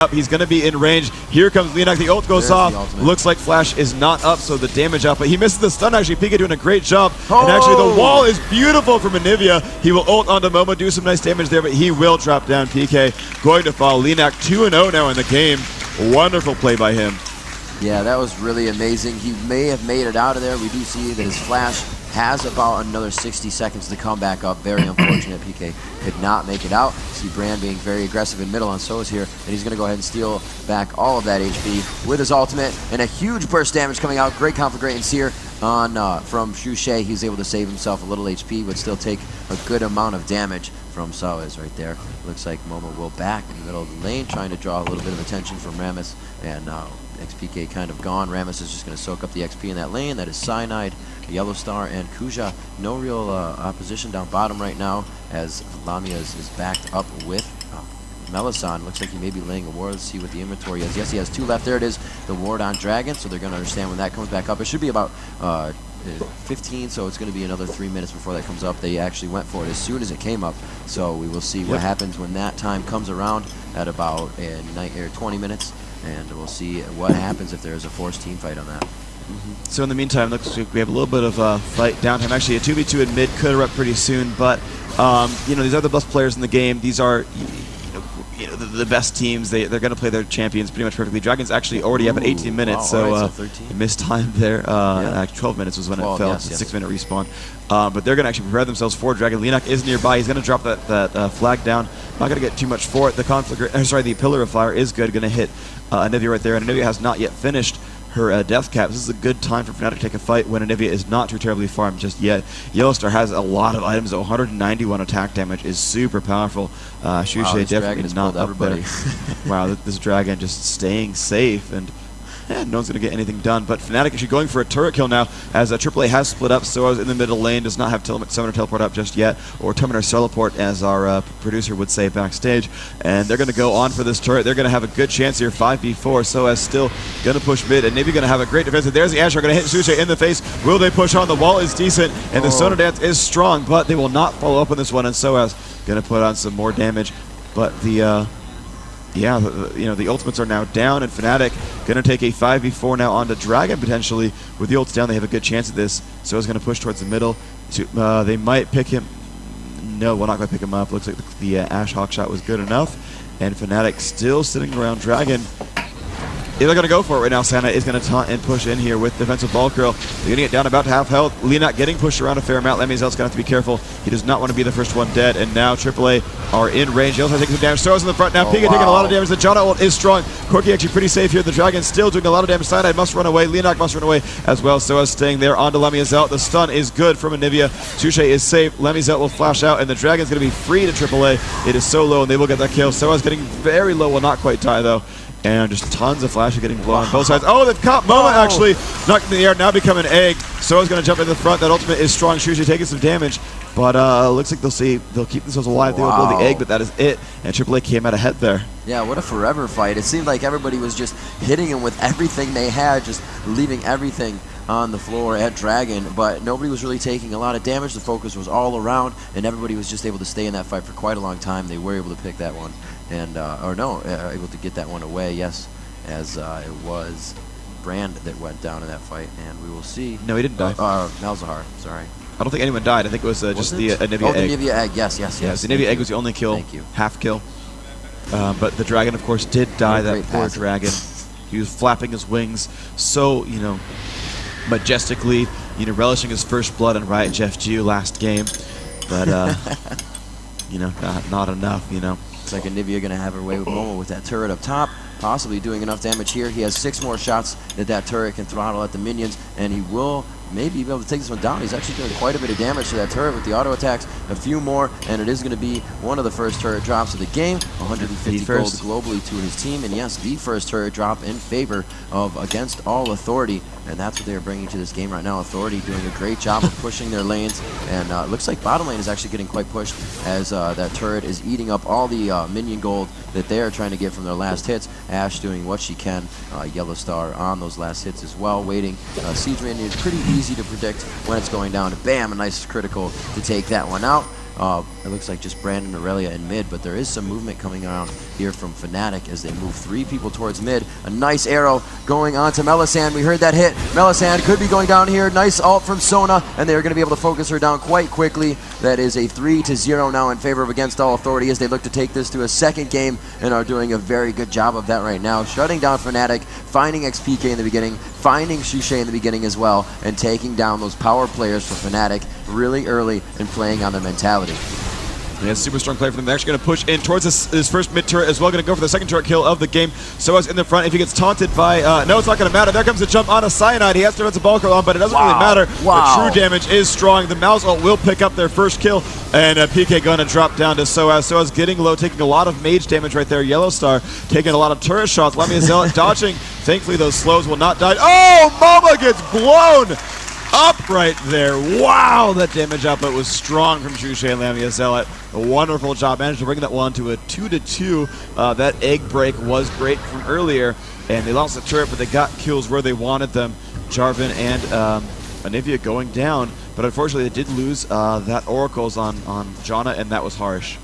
up. He's going to be in range. Here comes Leonak. The ult goes off. Looks like Flash is not up, so the damage up. But he misses the stun, actually. Pika doing a great job. And actually, the wall is beautiful from Anivia. He will ult onto Momo, do some nice damage there, but he will drop down. PK going to fall. Leonak 2-0 now in the game. Wonderful play by him. Yeah, that was really amazing. He may have made it out of there. We do see that his Flash has about another 60 seconds to come back up. Very unfortunate. PK could not make it out. See Brand being very aggressive in middle on Soa's here, and he's going to go ahead and steal back all of that HP with his ultimate, and a huge burst damage coming out. Great comp for Great and Seer on from Shushei. He's able to save himself a little HP, but still take a good amount of damage from Soa's right there. Looks like Momo will back in the middle of the lane, trying to draw a little bit of attention from Rammus, and XPK kind of gone. Rammus is just going to soak up the XP in that lane. That is Cyanide, Yellow Star, and Kuja. No real opposition down bottom right now, as Lamia is backed up with Melisande. Looks like he may be laying a ward. Let's see what the inventory is. Yes, he has 2 left. There it is, the ward on Dragon, so they're going to understand when that comes back up. It should be about 15, so it's going to be another 3 minutes before that comes up. They actually went for it as soon as it came up, so we will see what happens when that time comes around at about 20 minutes, and we'll see what happens if there's a forced team fight on that. So in the meantime, looks like we have a little bit of a fight downtime. Actually, a 2v2 in mid could erupt pretty soon, but you know, these are the best players in the game. These are the best teams. They're going to play their champions pretty much perfectly. Dragons actually already have 18 minutes, wow, so missed time there. 12 minutes was when it fell. It's a 6-minute respawn. But they're going to actually prepare themselves for Dragon. Leonak is nearby. He's going to drop that flag down. Not going to get too much for it. The Pillar of Fire is good. Going to hit Anivia right there, and Anivia has not yet finished her death cap. This is a good time for Fnatic to take a fight when Anivia is not too terribly farmed just yet. Yellowstar has a lot of items, 191 attack damage is super powerful. Shushei definitely not up there. Wow, this Dragon just staying safe, and no one's going to get anything done. But Fnatic actually going for a turret kill now, as aAA has split up. Soa's in the middle lane, does not have Summoner teleport up just yet, or Summoner teleport, as our producer would say backstage. And they're going to go on for this turret. They're going to have a good chance here, 5v4. Soa's still going to push mid, and maybe going to have a great defense. There's the Asher, going to hit Shushei in the face. Will they push on? The wall is decent, and the Sonar Dance is strong, but they will not follow up on this one, and Soa's going to put on some more damage. But the the ultimates are now down, and Fnatic going to take a 5v4 now onto Dragon potentially. With the ults down, they have a good chance at this. So it's going to push towards the middle. They might pick him. No, we're not going to pick him up. Looks like the Ash Hawk shot was good enough, and Fnatic still sitting around Dragon. They're going to go for it right now. Santa is going to taunt and push in here with defensive ball curl. They're getting it down about to half health. Leonak getting pushed around a fair amount. Lemizel's going to have to be careful. He does not want to be the first one dead. And now AAA are in range. Yellowstar taking some damage. Soa's in the front now. Pika taking a lot of damage. The Janna ult is strong. Corki actually pretty safe here. The Dragon still doing a lot of damage. Cyanide must run away. Leonak must run away as well. Soa's staying there onto Lemizel. The stun is good from Anivia. Shushei is safe. Lemizel will flash out, and the Dragon's going to be free to AAA. It is so low, and they will get that kill. Soa's getting very low. Will not quite die, though. And just tons of Flash are getting blown on both sides. Oh, the cop moment actually knocked in the air, now become an egg. Soa's going to jump in the front. That ultimate is strong. Shushei taking some damage, but looks like they'll keep themselves alive. They will blow the egg, but that is it. And AAA came out ahead there. Yeah, what a forever fight. It seemed like everybody was just hitting him with everything they had, just leaving everything on the floor at Dragon, but nobody was really taking a lot of damage. The focus was all around, and everybody was just able to stay in that fight for quite a long time. They were able to pick that one, and able to get that one away, yes, as it was Brand that went down in that fight, and we will see. No, he didn't die. Malzahar, sorry. I don't think anyone died. I think it was just the Anivia egg. The Anivia egg, yes. The Anivia egg was the only kill. Thank you. Half kill. But the Dragon, of course, did die. That poor Dragon. He was flapping his wings so, majestically, relishing his first blood on Riot Jeff Jew last game. But, not enough, It's like Anivia going to have her way with Momo with that turret up top, possibly doing enough damage here. He has 6 more shots that turret can throttle at the minions, and he will maybe be able to take this one down. He's actually doing quite a bit of damage to that turret with the auto attacks. A few more, and it is going to be one of the first turret drops of the game. 150 gold globally to his team, and yes, the first turret drop in favor of Against All Authority, and that's what they're bringing to this game right now. Authority doing a great job of pushing their lanes, and it looks like bottom lane is actually getting quite pushed as that turret is eating up all the minion gold that they are trying to get from their last hits. Ash doing what she can. Yellow Star on those last hits as well, waiting. Siege Minion is pretty easy to predict when it's going down. Bam, a nice critical to take that one out. It looks like just Brandon Aurelia in mid, but there is some movement coming around here from Fnatic as they move 3 people towards mid. A nice arrow going on to Melisande. We heard that hit. Melisande could be going down here. Nice ult from Sona, and they're going to be able to focus her down quite quickly. That is a 3-0 now in favor of Against All Authority as they look to take this to a second game and are doing a very good job of that right now. Shutting down Fnatic, finding XPK in the beginning, finding Shushei in the beginning as well, and taking down those power players for Fnatic really early and playing on their mentality. Yeah, super strong play for them. They're actually going to push in towards his first mid turret as well. Going to go for the second turret kill of the game. Soaz in the front. If he gets taunted by... no, it's not going to matter. There comes a jump on a Cyanide. He has to run a ball on, but it doesn't really matter. The true damage is strong. The Mouse ult will pick up their first kill, and PK going to drop down to Soaz. Soaz getting low, taking a lot of mage damage right there. Yellow Star taking a lot of turret shots. Lamia Zealot dodging. Thankfully, those slows will not die. Oh, Mama gets blown up right there. Wow, that damage output was strong from Shushei and Lamia Zealot. A wonderful job. Managed to bring that one to a 2-2. That egg break was great from earlier, and they lost the turret, but they got kills where they wanted them. Jarvan and Anivia going down, but unfortunately they did lose that Oracles on Janna, and that was harsh.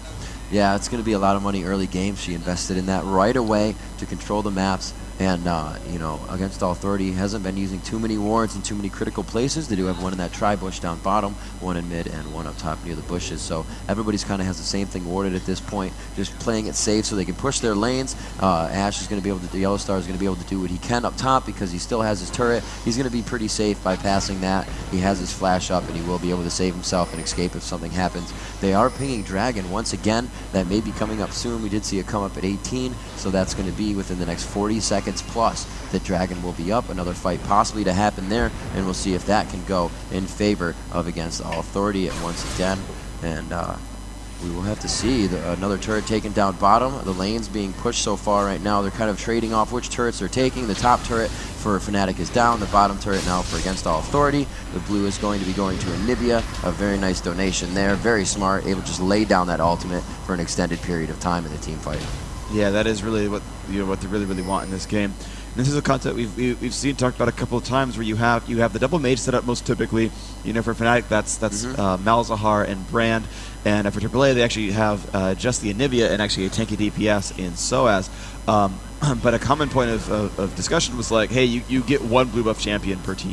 Yeah, it's going to be a lot of money early game. She invested in that right away to control the maps. And, you know, Against All Authority hasn't been using too many wards in too many critical places. They do have one in that tri-bush down bottom, one in mid, and one up top near the bushes. So everybody's kind of has the same thing warded at this point, just playing it safe so they can push their lanes. Ash is going to be able to, the Yellow Star is going to be able to do what he can up top because he still has his turret. He's going to be pretty safe bypassing that. He has his flash up, and he will be able to save himself and escape if something happens. They are pinging Dragon once again. That may be coming up soon. We did see it come up at 18, so that's going to be within the next 40 seconds plus that Dragon will be up. Another fight possibly to happen there, and we'll see if that can go in favor of Against All Authority once again. And we will have to see another turret taken down bottom. The lanes being pushed so far right now. They're kind of trading off which turrets they're taking. The top turret for Fnatic is down. The bottom turret now for Against All Authority. The blue is going to be going to Anivia. A very nice donation there. Very smart. Able to just lay down that ultimate for an extended period of time in the team fight. Yeah, that is really what what they really want in this game. And this is a concept we've seen talked about a couple of times where you have the double mage set up most typically. You know, for Fnatic that's Malzahar and Brand, and for AAA they actually have just the Anivia and actually a tanky DPS in Soaz. But a common point of discussion was like, hey, you get one blue buff champion per team.